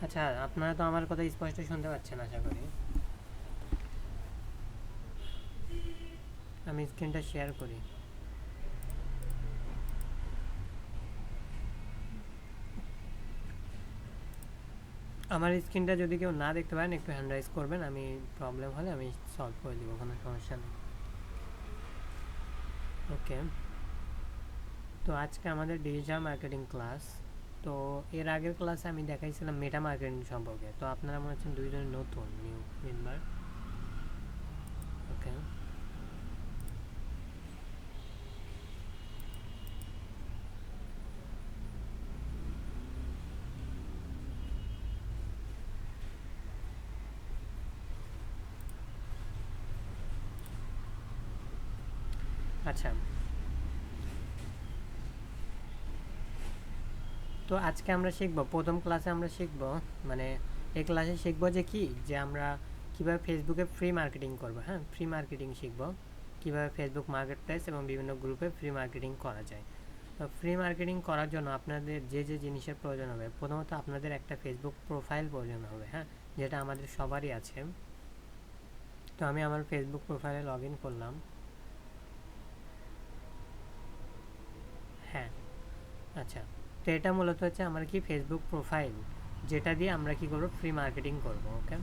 আচ্ছা, আপনারা তো আমার কথা স্পষ্ট শুনতে পাচ্ছেন আশা করি। আমি স্ক্রিনটা শেয়ার করি। আমার স্ক্রিনটা যদি কেউ না দেখতে পারেন একটু হ্যান্ড রাইজ করবেন, আমি প্রবলেম হলে আমি সলভ করে দিব, কোনো সমস্যা নেই। ওকে, তো আজকে আমাদের ডিজিটাল মার্কেটিং ক্লাস। তো এর আগের ক্লাসে আমি দেখাইছিলাম মেটা মার্কেটিং সম্পর্কে। তো আপনারা মনে হচ্ছেন দুইজন নতুন নিউ মেম্বার। ওকে, আচ্ছা, তো আজকে আমরা শিখব, প্রথম ক্লাসে আমরা শিখব, মানে এই ক্লাসে শিখব যে কি, যে আমরা কিভাবে ফেসবুকে ফ্রি মার্কেটিং করব। হ্যাঁ, ফ্রি মার্কেটিং শিখব, কিভাবে ফেসবুক মার্কেট প্লেস এবং বিভিন্ন গ্রুপে ফ্রি মার্কেটিং করা যায়। তো ফ্রি মার্কেটিং করার জন্য আপনাদের যে যে জিনিসের প্রয়োজন হবে, প্রথমত আপনাদের একটা ফেসবুক প্রোফাইল প্রয়োজন হবে। হ্যাঁ, যেটা আমাদের সবারই আছে। তো আমি আমার ফেসবুক প্রোফাইলে লগ ইন করলাম। হ্যাঁ, আচ্ছা, তো এটা মূলত হচ্ছে আমার কি ফেসবুক প্রোফাইল, যেটা দিয়ে আমরা কি করব, ফ্রি মার্কেটিং করব। ওকে,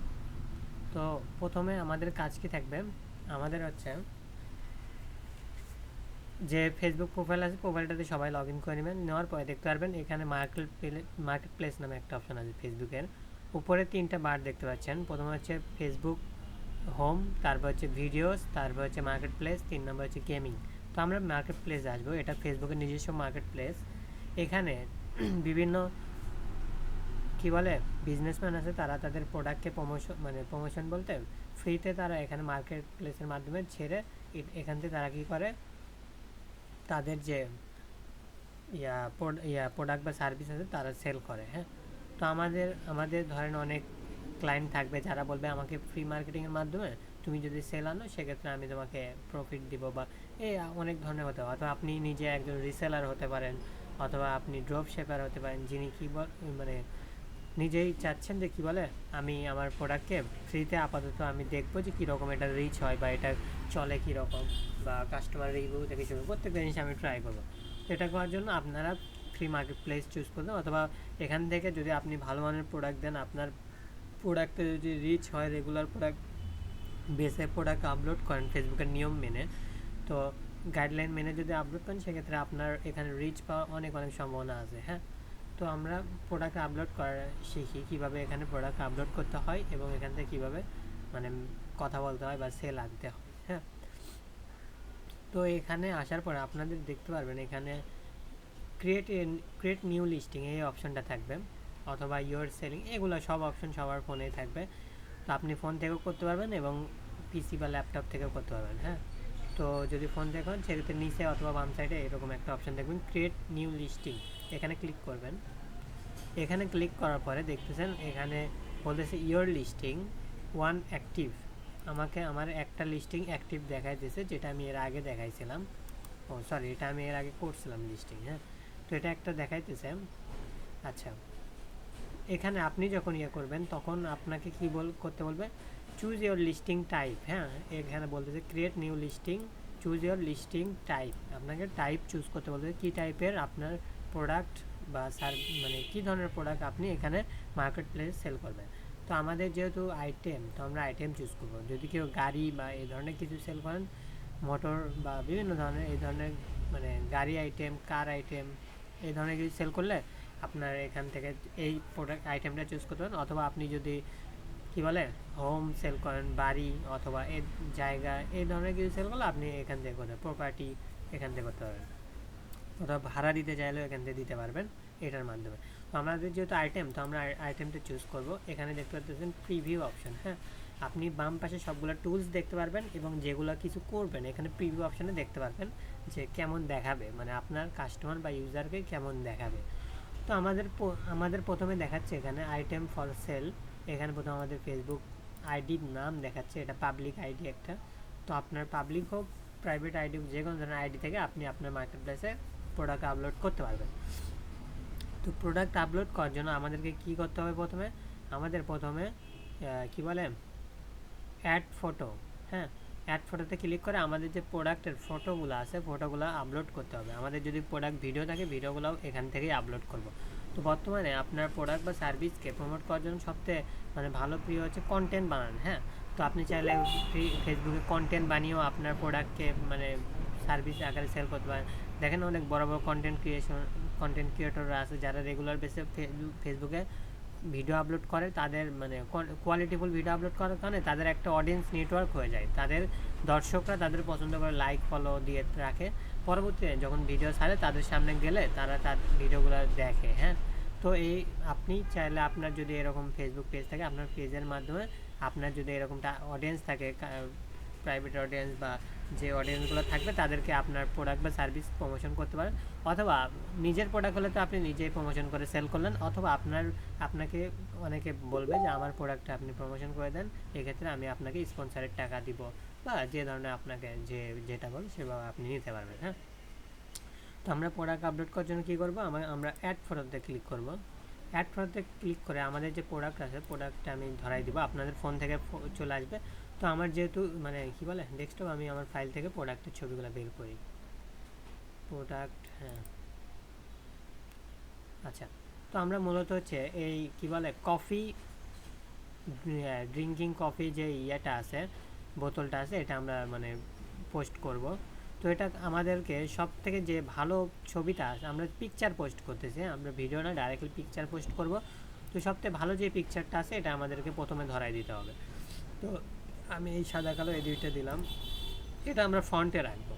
তো প্রথমে আমাদের কাজ কি থাকবে, আমাদের হচ্ছে যে ফেসবুক প্রোফাইল আছে, প্রোফাইলটাতে সবাই লগ ইন করে নেবেন। নেওয়ার পরে দেখতে পারবেন এখানে মার্কেট প্লেস নামে একটা অপশন আছে ফেসবুকের উপরে, তিনটা বার দেখতে পাচ্ছেন। প্রথমে হচ্ছে ফেসবুক হোম, তারপর হচ্ছে ভিডিওস, তারপর হচ্ছে মার্কেট প্লেস, 3 নম্বর হচ্ছে গেমিং। তো আমরা মার্কেট প্লেসে আসবো, এটা ফেসবুকের নিজস্ব মার্কেট প্লেস। এখানে বিভিন্ন কি বলে বিজনেসম্যান আছে, তারা তাদের প্রোডাক্টকে প্রমোশন, মানে প্রমোশন বলতে ফ্রিতে তারা এখানে মার্কেট প্লেসের মাধ্যমে ছেড়ে এখান থেকে তারা কী করে, তাদের যে প্রোডাক্ট বা সার্ভিস আছে তারা সেল করে। হ্যাঁ, তো আমাদের ধরেন অনেক ক্লায়েন্ট থাকবে যারা বলবে আমাকে ফ্রি মার্কেটিংয়ের মাধ্যমে তুমি যদি সেল আনো সেক্ষেত্রে আমি তোমাকে প্রফিট দিব, বা এই অনেক ধরনের হতে পারে। অথবা আপনি নিজে একজন রিসেলার হতে পারেন, অথবা আপনি ড্রপ শেপার হতে পারেন, যিনি কি মানে নিজেই চাচ্ছেন যে কি বলে, আমি আমার প্রোডাক্টকে ফ্রিতে আপাতত আমি দেখবো যে কীরকম এটা রিচ হয় বা এটা চলে কীরকম, বা কাস্টমার রিভিউ থেকে শুরু প্রত্যেকটা জিনিস আমি ট্রাই করবো। তো এটা করার জন্য আপনারা ফ্রি মার্কেট প্লেস চুজ করবেন, অথবা এখান থেকে যদি আপনি ভালো মানের প্রোডাক্ট দেন, আপনার প্রোডাক্টে যদি রিচ হয়, রেগুলার প্রোডাক্ট বেসে প্রোডাক্ট আপলোড করেন ফেসবুকের নিয়ম মেনে, তো গাইডলাইন মেনে যদি আপলোড করেন সেক্ষেত্রে আপনার এখানে রিচ পাওয়ার অনেক অনেক সম্ভাবনা আছে। হ্যাঁ, তো আমরা প্রোডাক্ট আপলোড করা শিখি, কীভাবে এখানে প্রোডাক্ট আপলোড করতে হয় এবং এখান থেকে কীভাবে মানে কথা বলতে হয় বা সেল আনতে হয়। হ্যাঁ, তো এখানে আসার পরে আপনাদের দেখতে পারবেন এখানে ক্রিয়েট ক্রিয়েট নিউ লিস্টিং এই অপশনটা থাকবে, অথবা ইয়োর সেলিং, এগুলো সব অপশন সবার ফোনেই থাকবে। তো আপনি ফোন থেকেও করতে পারবেন এবং পিসি বা ল্যাপটপ থেকেও করতে পারবেন। হ্যাঁ, তো যদি ফোন থেকে হন সেক্ষেত্রে নিচে অথবা বাম সাইডে এরকম একটা অপশন দেখবেন ক্রিয়েট নিউ লিস্টিং, এখানে ক্লিক করবেন। এখানে ক্লিক করার পরে দেখতেছেন এখানে বলতেছে ইয়োর লিস্টিং ওয়ান অ্যাক্টিভ, আমাকে আমার একটা লিস্টিং অ্যাক্টিভ দেখাইতেছে, যেটা আমি এর আগে দেখাইছিলাম। ও সরি, এটা আমি এর আগে করছিলাম লিস্টিং। হ্যাঁ, তো এটা একটা দেখাইতেছে। আচ্ছা, এখানে আপনি যখন ইয়ে করবেন তখন আপনাকে কি করতে বলবে, চুজ ইয়োর লিস্টিং টাইপ। হ্যাঁ, এখানে বলতেছে create new listing, choose your listing type, আপনাকে টাইপ চুজ করতে বলতে কী টাইপের আপনার প্রোডাক্ট বা মানে কী ধরনের প্রোডাক্ট আপনি এখানে মার্কেট প্লেস সেল করবেন। তো আমাদের যেহেতু আইটেম, তো আমরা আইটেম চুজ করব। যদি কেউ গাড়ি বা এই ধরনের কিছু সেল করেন, মোটর বা বিভিন্ন ধরনের এই ধরনের মানে গাড়ি আইটেম, কার আইটেম, এই ধরনের কিছু সেল করলে আপনার এখান থেকে এই প্রোডাক্ট আইটেমটা চুজ করতে পারেন। অথবা আপনি যদি কি বলে হোম সেল করেন, বাড়ি অথবা এই জায়গা, এই ধরনের কিছু সেল করলে আপনি এখান থেকে করতে, প্রপার্টি এখান থেকে করতে পারবেন, অথবা ভাড়া দিতে চাইলেও এখান থেকে দিতে পারবেন এটার মাধ্যমে। তো আমাদের যেহেতু আইটেম, তো আমরা আইটেমটা চুজ করব। এখানে দেখতে পাচ্ছেন প্রিভিউ অপশন। হ্যাঁ, আপনি বাম পাশে সবগুলো টুলস দেখতে পারবেন এবং যেগুলো কিছু করবেন এখানে প্রিভিউ অপশানে দেখতে পারবেন যে কেমন দেখাবে, মানে আপনার কাস্টমার বা ইউজারকে কেমন দেখাবে। তো আমাদের প্রথমে দেখাচ্ছে এখানে আইটেম ফর সেল, এখানে প্রথমে আমাদের ফেসবুক আইডির নাম দেখাচ্ছে, এটা পাবলিক আইডি একটা। তো আপনার পাবলিক হোক প্রাইভেট আইডি, যে কোনো ধরনের আইডি থেকে আপনি আপনার মার্কেট প্লেসে প্রোডাক্ট আপলোড করতে পারবেন। তো প্রোডাক্ট আপলোড করার জন্য আমাদেরকে কী করতে হবে, প্রথমে আমাদের প্রথমে কি বলে অ্যাড ফটো, হ্যাঁ, অ্যাড ফটোতে ক্লিক করে আমাদের যে প্রোডাক্টের ফটোগুলো আছে ফটোগুলো আপলোড করতে হবে। আমাদের যদি প্রোডাক্ট ভিডিও থাকে ভিডিওগুলোও এখান থেকেই আপলোড করব। তো বর্তমানে আপনার প্রোডাক্ট বা সার্ভিসকে প্রমোট করার জন্য সবথেকে মানে ভালো প্রিয় হচ্ছে কন্টেন্ট বানান, হ্যাঁ। তো আপনি চাইলে ফেসবুকে কন্টেন্ট বানিয়েও আপনার প্রোডাক্টকে মানে সার্ভিস আকারে সেল করতে পারেন। দেখেন অনেক বড় বড় কন্টেন্ট ক্রিয়েটররা আছে যারা রেগুলার বেসে ফেসবুকে ভিডিও আপলোড করে, তাদের মানে কোয়ালিটিফুল ভিডিও আপলোড করার কারণে তাদের একটা অডিয়েন্স নেটওয়ার্ক হয়ে যায়, তাদের দর্শকরা তাদের পছন্দ করে লাইক ফলো দিয়ে রাখে। পরবর্তীতে যখন ভিডিও ছাড়ে তাদের সামনে গেলে তারা তার ভিডিওগুলো দেখে, হ্যাঁ। তো এই আপনি চাইলে আপনার যদি এরকম ফেসবুক পেজ থাকে আপনার পেজের মাধ্যমে আপনার যদি এরকমটা অডিয়েন্স থাকে প্রাইভেট অডিয়েন্স বা যে অডিয়েন্সগুলো থাকবে তাদেরকে আপনার প্রোডাক্ট বা সার্ভিস প্রমোশন করতে পারেন। অথবা নিজের প্রোডাক্ট হলে তো আপনি নিজেই প্রমোশন করে সেল করলেন, অথবা আপনাকে অনেকে বলবে যে আমার প্রোডাক্টটা আপনি প্রমোশন করে দেন, এক্ষেত্রে আমি আপনাকে স্পন্সরের টাকা দিব বা যে ধরনের আপনাকে যেটা বলে সেভাবে আপনি নিতে পারবেন, হ্যাঁ। তো আমরা প্রোডাক্ট আপলোড করার জন্য কী করবো, আমরা অ্যাড ফটোতে ক্লিক করব। অ্যাড ফটোতে ক্লিক করে আমাদের যে প্রোডাক্ট আছে প্রোডাক্টটা আমি ধরাই দিব, আপনাদের ফোন থেকে চলে আসবে। তো আমার যেহেতু মানে কি বলে ডেস্কটপ, আমি আমার ফাইল থেকে প্রোডাক্টের ছবিগুলো বের করি। প্রোডাক্ট, হ্যাঁ, আচ্ছা। তো আমরা মূলত হচ্ছে এই কি বলে কফি, ড্রিঙ্কিং কফি যে ইয়েটা আছে বোতলটা আছে এটা আমরা মানে পোস্ট করব। তো এটা আমাদেরকে সব থেকে যে ভালো ছবিটা আছে, আমরা পিকচার পোস্ট করতেছি, আমরা ভিডিও না ডাইরেক্টলি পিকচার পোস্ট করব। তো সবথেকে ভালো যে পিকচারটা আছে এটা আমাদেরকে প্রথমে ধরাই দিতে হবে। তো আমি এই সাদা কালো এই দুইটা দিলাম, এটা আমরা ফ্রন্টে রাখবো।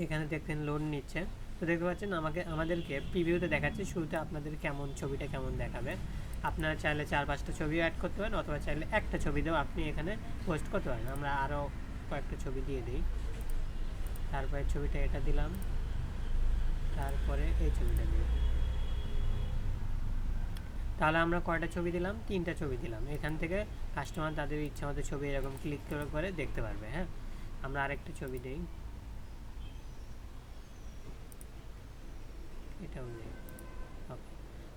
এখানে দেখতেন লোড নিচ্ছে, তো দেখতে পাচ্ছেন আমাদেরকে প্রিভিউতে দেখাচ্ছে শুরুতে আপনাদের কেমন ছবিটা কেমন দেখাবে। আপনারা চাইলে 4-5টা ছবিও অ্যাড করতে পারেন, অথবা চাইলে একটা ছবি দিয়েও আপনি এখানে পোস্ট করতে পারেন। আমরা আরও কয়েকটা ছবি দিয়ে দিই। তারপরে ছবিটা এটা দিলাম, তারপরে এই ছবিটা দিই। তাহলে আমরা কয়টা ছবি দিলাম, 3টা ছবি দিলাম। এখান থেকে কাস্টমার তাদের ইচ্ছা মতো ছবি এরকম ক্লিক করে দেখতে পারবে, হ্যাঁ। আমরা আরেকটা ছবি দিই, এটাও দিই, ওকে।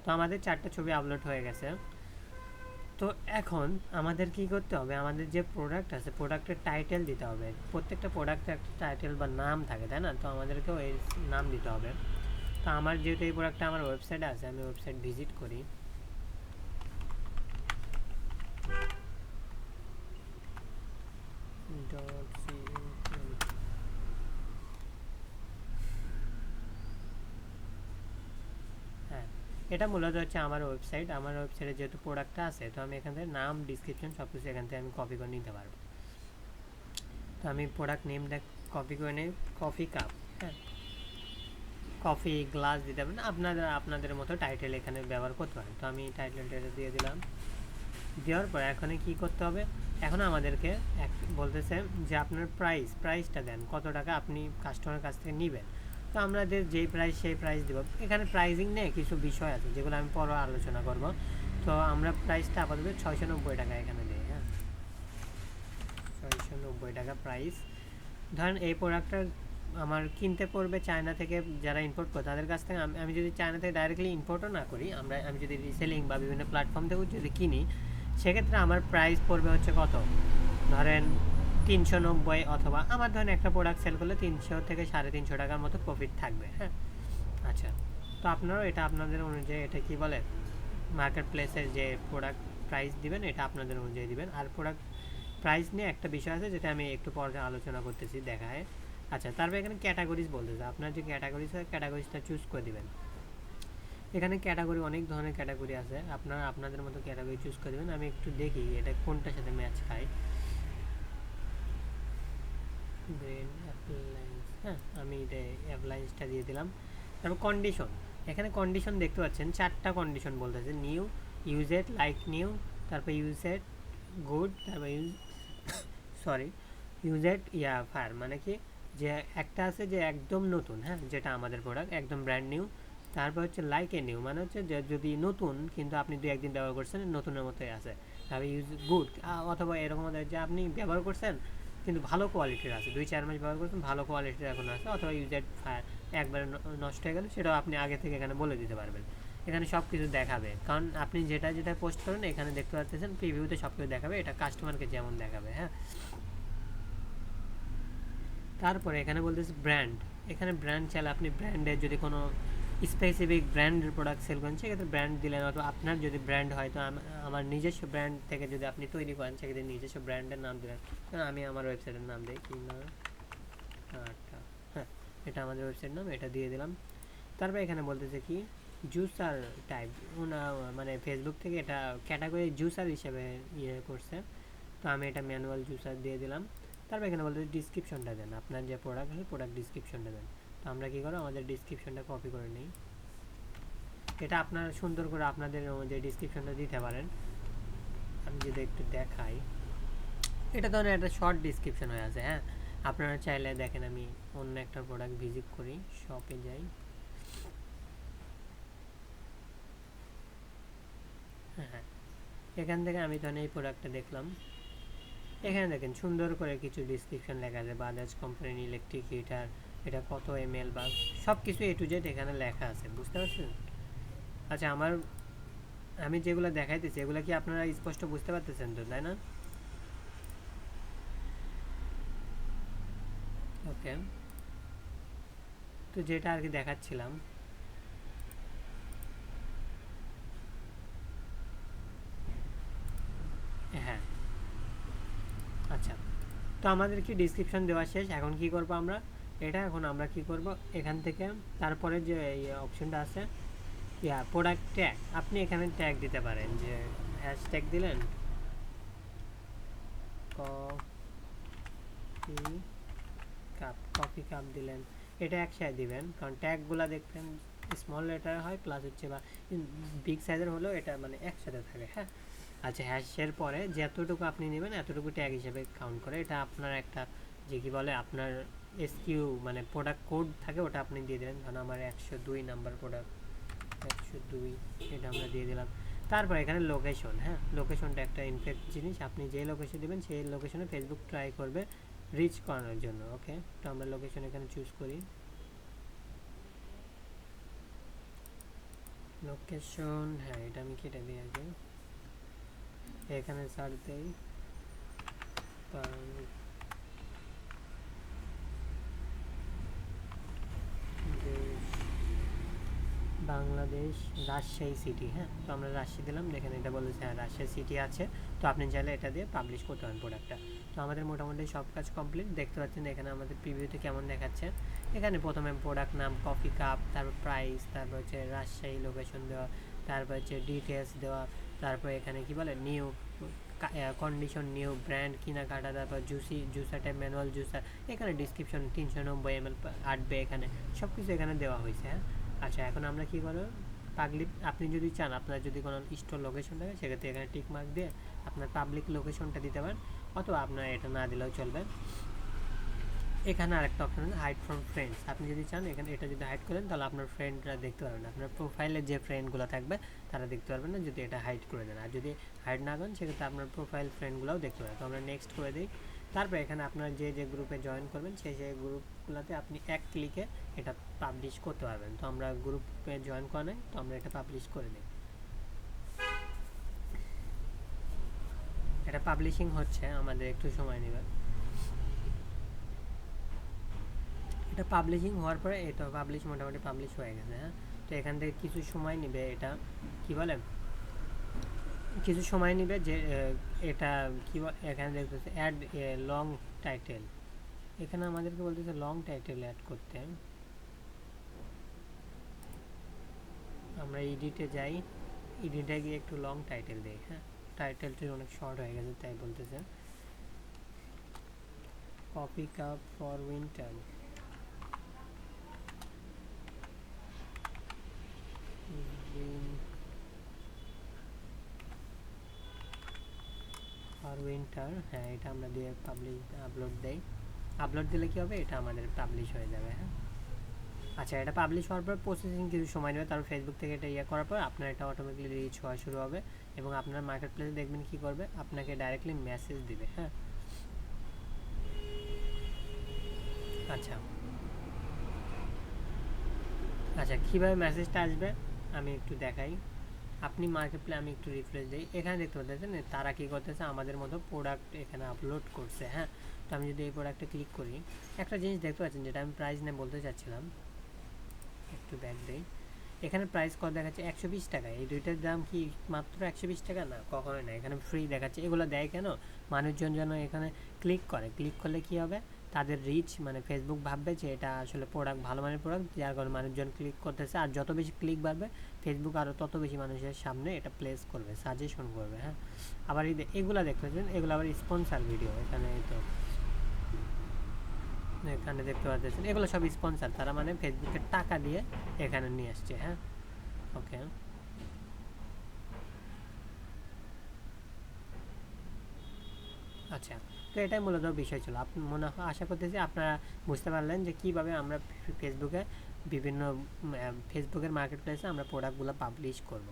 তো আমাদের 4টা ছবি আপলোড হয়ে গেছে। তো এখন আমাদের কি করতে হবে, আমাদের যে প্রোডাক্ট আছে প্রোডাক্টের টাইটেল দিতে হবে। প্রত্যেকটা প্রোডাক্টের একটা টাইটেল বা নাম থাকে, তাই না? তো আমাদেরকেও এই নাম দিতে হবে। তো আমার যেহেতু এই প্রোডাক্টটা আমার ওয়েবসাইটে আছে, আমি ওয়েবসাইট ভিজিট করি। হ্যাঁ, এটা মূলত হচ্ছে আমার ওয়েবসাইট। আমার ওয়েবসাইটে যেহেতু প্রোডাক্টটা আছে, তো আমি এখান থেকে নাম ডিসক্রিপশন সব কিছু এখান থেকে আমি কপি করে নিতে পারবো। তো আমি প্রোডাক্ট নেমটা কপি করে নিই, কফি কাপ, হ্যাঁ, কফি গ্লাস দিতে পারেন, আপনাদের মতো টাইটেল এখানে ব্যবহার করতে পারেন। তো আমি টাইটেলটা দিয়ে দিলাম। দেওয়ার পর এখন কি করতে হবে, এখন আমাদেরকে বলতেছে যে আপনার প্রাইসটা দেন, কত টাকা আপনি কাস্টমারের কাছ থেকে নেবেন। তো আমাদের যেই প্রাইস সেই প্রাইস দেবো। এখানে প্রাইজিং নিয়ে কিছু বিষয় আছে যেগুলো আমি পরে আলোচনা করব। তো আমরা প্রাইসটা আপাতত 690 টাকা এখানে দিই, হ্যাঁ, 690 টাকা প্রাইস। ধরেন এই প্রোডাক্টটা আমার কিনতে পড়বে চায়না থেকে, যারা ইম্পোর্ট করে তাদের কাছ থেকে। আমি যদি চায়না থেকে ডাইরেক্টলি ইম্পোর্টও না করি, আমি যদি রিসেলিং বা বিভিন্ন প্ল্যাটফর্ম থেকেও যদি কিনি, সেক্ষেত্রে আমার প্রাইস পড়বে হচ্ছে কত, ধরেন 390, অথবা আমার ধরেন একটা প্রোডাক্ট সেল করলে 300 থেকে 350 টাকার মতো প্রফিট থাকবে, হ্যাঁ। আচ্ছা, তো আপনারাও এটা আপনাদের অনুযায়ী, এটা কি বলে মার্কেট প্লেসের যে প্রোডাক্ট প্রাইস দিবেন এটা আপনাদের অনুযায়ী দিবেন। আর প্রোডাক্ট প্রাইস নিয়ে একটা বিষয় আছে যেটা আমি একটু পরে আলোচনা করতেছি, দেখায়। আচ্ছা, তারপর এখানে ক্যাটাগরিজ বলতেছে, আপনার যে ক্যাটাগরিজটা চুজ করে দিবেন। এখানে ক্যাটাগরি অনেক ধরনের ক্যাটাগরি আছে, আপনারা আপনাদের মতো ক্যাটাগরি চুজ করে দেবেন। আমি একটু দেখি এটা কোনটার সাথে ম্যাচ খায়। ব্রেন অ্যাপ্লায়েন্স, হ্যাঁ, আমি এটা অ্যাপ্লায়েন্সটা দিয়ে দিলাম। তারপর কন্ডিশন, এখানে কন্ডিশন দেখতে পাচ্ছেন 4টা কন্ডিশন বলতেছে, new, use it like new, তারপর ইউজ ইট গুড, তারপর ইউজ ইট ফায়ার, মানে কি যে একটা আছে যে একদম নতুন, হ্যাঁ, যেটা আমাদের প্রোডাক্ট একদম ব্র্যান্ড নিউ। তারপর হচ্ছে লাইক এ নিউ, মানে হচ্ছে যে যদি নতুন কিন্তু আপনি 2-1 দিন ব্যবহার করছেন নতুনের মতোই আছে। তারপর ইউজ গুড, অথবা এরকম যে আপনি ব্যবহার করছেন কিন্তু ভালো কোয়ালিটির আছে, 2-4 মাস ব্যবহার করছেন ভালো কোয়ালিটির এখন আছে। অথবা ইউজ ইট ফায়ার, একবারে নষ্ট হয়ে গেলে সেটাও আপনি আগে থেকে এখানে বলে দিতে পারবেন। এখানে সব কিছু দেখাবে, কারণ আপনি যেটা যেটা পোস্ট করেন এখানে দেখতে পাচ্ছেন প্রিভিউতে সব কিছু দেখাবে, এটা কাস্টমারকে যেমন দেখাবে। হ্যাঁ, তারপরে এখানে বলতেছে ব্র্যান্ড। এখানে ব্র্যান্ড চাইলে আপনি ব্র্যান্ডের যদি কোনো স্পেসিফিক ব্র্যান্ডের প্রোডাক্ট সেল করেন সেক্ষেত্রে ব্র্যান্ড দিলেন, অথবা আপনার যদি ব্র্যান্ড হয় তো আমার নিজস্ব ব্র্যান্ড থেকে যদি আপনি তৈরি করেন সেক্ষেত্রে নিজস্ব ব্র্যান্ডের নাম দিলেন। আমি আমার ওয়েবসাইটের নাম দিই কি না, হ্যাঁ, এটা আমাদের ওয়েবসাইট নাম, এটা দিয়ে দিলাম। তারপর এখানে বলতেছে কি জুসার টাইপ, মানে ফেসবুক থেকে এটা ক্যাটাগরি জুসার হিসেবে ইয়ে করছে, তো আমি এটা ম্যানুয়াল জুসার দিয়ে দিলাম। তারপর এখানে বলতেছে ডিসক্রিপশনটা দেন, আপনার যে প্রোডাক্ট আছে প্রোডাক্ট ডিসক্রিপশনটা দেন। তো আমরা কী করবো, আমাদের ডিসক্রিপশনটা কপি করে নিই। এটা আপনার সুন্দর করে আপনাদের যে ডিসক্রিপশনটা দিতে পারেন। আমি যদি একটু দেখাই, এটা ধরেন একটা শর্ট ডিসক্রিপশন হয়ে আছে। হ্যাঁ, আপনারা চাইলে দেখেন আমি অন্য একটা প্রোডাক্ট ভিজিট করি, শপে যাই। হ্যাঁ, এখান থেকে আমি ধরেন এই প্রোডাক্টটা দেখলাম, এখানে দেখেন সুন্দর করে কিছু ডিসক্রিপশন লেখা আছে, বাজাজ কোম্পানির ইলেকট্রিক হিটার, এটা কত ml বা সব কিছু A to Z এখানে লেখা আছে, বুঝতে পারছেন? আচ্ছা, আমি যেগুলো দেখাইতেছি এগুলো কি আপনারা স্পষ্ট বুঝতে পারতেছেন তো, তাই না? ওকে, তো যেটা আর কি দেখাচ্ছিলাম, হ্যাঁ, আচ্ছা, তো আমাদের কি ডিসক্রিপশন দেওয়া শেষ, এখন কি করব আমরা, এখন আমরা কি করব, এখান থেকে তারপরে যে অপশনটা আছে প্রোডাক্ট ট্যাগ, আপনি এখানে ট্যাগ দিতে পারেন, যে হ্যাশট্যাগ দিলেন কফি কাপ দিলেন, এটা একসাথে দিবেন, কারণ ট্যাগগুলো দেখবেন স্মল লেটার হয় প্লাস হচ্ছে বা বিগ সাইজের হলেও এটা মানে একসাথে থাকে। হ্যাঁ, আচ্ছা, হ্যাশের পরে যতটুকু আপনি নেবেন এতটুকু ট্যাগ হিসেবে কাউন্ট করে, এটা আপনার একটা যে কি বলে আপনার SKU মানে প্রোডাক্ট কোড থাকে, ওটা আপনি দিয়ে দেবেন। ধরুন আমার 102 নাম্বার প্রোডাক্ট 102, এটা আমরা দিয়ে দিলাম। তারপর এখানে লোকেশন, হ্যাঁ, লোকেশনটা একটা ইনফেক্ট জিনিস, আপনি যে লোকেশন দেবেন সেই লোকেশনে ফেসবুক ট্রাই করবে রিচ করানোর জন্য। ওকে, তো আমরা লোকেশন এখানে চুজ করি, লোকেশন, হ্যাঁ, এটা আমি কেটে দিই আগে, এখানে সার্চ দেই বাংলাদেশ রাজশাহী সিটি। হ্যাঁ, তো আমরা রাজশাহী দিলাম, দেখেন এটা বলেছে হ্যাঁ রাজশাহী সিটি আছে, তো আপনি চাইলে এটা দিয়ে পাবলিশ করতে পারেন প্রোডাক্টটা। তো আমাদের মোটামুটি সব কাজ কমপ্লিট, দেখতে পাচ্ছেন এখানে আমাদের প্রিভিউতে কেমন দেখাচ্ছে। এখানে প্রথমে প্রোডাক্ট নাম কফি কাপ, তারপর প্রাইস, তারপর হচ্ছে রাজশাহী লোকেশন দেওয়া, তারপর হচ্ছে ডিটেলস দেওয়া, তারপর এখানে কি বলে নিউ কন্ডিশন, নিউ ব্র্যান্ড, কেনাকাটা, তারপর জুসার টাইপ ম্যানুয়াল জুসার, এখানে ডিসক্রিপশন 390 ml আটবে, এখানে সব কিছু এখানে দেওয়া হয়েছে। হ্যাঁ, আচ্ছা, এখন আমরা কী করব, পাবলিক, আপনি যদি চান আপনার যদি কোনো স্টোর লোকেশন থাকে সেক্ষেত্রে এখানে টিক মার্ক দিয়ে আপনার পাবলিক লোকেশনটা দিতে পারেন, অথবা আপনার এটা না দিলেও চলবে। এখানে আরেকটা অপশন আছে হাইড ফ্রম ফ্রেন্ডস, আপনি যদি চান এখানে এটা যদি হাইড করেন তাহলে আপনার ফ্রেন্ডরা দেখতে পারবেন না, আপনার প্রোফাইলে যে ফ্রেন্ডগুলো থাকবে তারা দেখতে পারবেন না যদি এটা হাইড করে দেন, আর যদি হাইড না করেন সেক্ষেত্রে আপনার প্রোফাইল ফ্রেন্ডগুলোও দেখতে পারবেন। তো আমরা নেক্সট করে দিই। তারপর এখানে আপনার যে যে গ্রুপে জয়েন করবেন সেই গ্রুপগুলোতে আপনি এক ক্লিকে এটা পাবলিশ করতে পারবেন। তো আমরা গ্রুপে জয়েন করা নাই, তো আমরা এটা পাবলিশ করে দিই। এটা পাবলিশিং হচ্ছে, আমাদের একটু সময় নেবে। এটা পাবলিশিং হওয়ার পরে এটা মোটামুটি পাবলিশ হয়ে গেছে। হ্যাঁ, তো এখান থেকে কিছু সময় নেবে, এটা কি বলে কিছু সময় নেবে যে এটা কি এখানে দেখতেছে অ্যাড লং টাইটেল, এখানে আমাদেরকে বলতেছে লং টাইটেল অ্যাড করতে। আমরা এডিটে যাই, এডিটে গিয়ে একটু লং টাইটেল দিই। হ্যাঁ, টাইটেলটি অনেক শর্ট হয়ে গেছে তাই বলতেছে কফি কাপ ফর উইন্টার, আর উইন্টার। হ্যাঁ, এটা আমরা দিয়ে পাবলিশ আপলোড দেই, আপলোড দিলে কী হবে, এটা আমাদের পাবলিশ হয়ে যাবে। হ্যাঁ, আচ্ছা, এটা পাবলিশ হওয়ার পর প্রসেসিং কিছু সময় নেবে, তারপর ফেসবুক থেকে এটা করার পর আপনার এটা অটোমেটিকলি রিচ হওয়া শুরু হবে, এবং আপনার মার্কেট প্লেসে দেখবেন কী করবে, আপনাকে ডাইরেক্টলি মেসেজ দিবে। হ্যাঁ, আচ্ছা, আচ্ছা, কীভাবে মেসেজটা আসবে, আমি একটু দেখাই। আপনি মার্কেট প্লেস, আমি একটু রিফ্রেশ দিই, এখানে দেখতে পাচ্ছেন তারা কী করতেছে, আমাদের মতো প্রোডাক্ট এখানে আপলোড করছে। হ্যাঁ, তো আমি যদি এই প্রোডাক্টে ক্লিক করি, একটা জিনিস দেখতে পাচ্ছেন যেটা আমি প্রাইস নিয়ে বলতে চাচ্ছিলাম, একটু ব্যাক দিই। এখানে প্রাইস কত দেখাচ্ছে, 120 টাকা। এই দুইটার দাম কি মাত্র 120 টাকা? না, কখনোই না। এখানে ফ্রি দেখাচ্ছে। এগুলো দেয় কেন? মানুষজন যেন এখানে ক্লিক করে। ক্লিক করলে কি হবে, তাদের রিচ, মানে ফেসবুক ভাববে যে এটা আসলে প্রোডাক্ট, ভালো মানের প্রোডাক্ট, যার কারণে মানুষজন ক্লিক করতেছে। আর যত বেশি ক্লিক বাড়বে, ফেসবুক আরও তত বেশি মানুষের সামনে এটা প্লেস করবে, সাজেশন করবে। হ্যাঁ, আবার এগুলো দেখতে পাচ্ছেন, এগুলো আবার স্পন্সার ভিডিও। এখানে তো এখানে দেখতে পাচ্ছেন এগুলো সব স্পন্সার, তারা মানে ফেসবুকের টাকা দিয়ে এখানে নিয়ে আসছে। হ্যাঁ, ওকে। আচ্ছা, তো এটাই মূলত বিষয় ছিল। আশা করতেছি আপনারা বুঝতে পারলেন যে কীভাবে আমরা ফেসবুকে বিভিন্ন ফেসবুকের মার্কেট প্লেসে আমরা প্রোডাক্টগুলো পাবলিশ করব।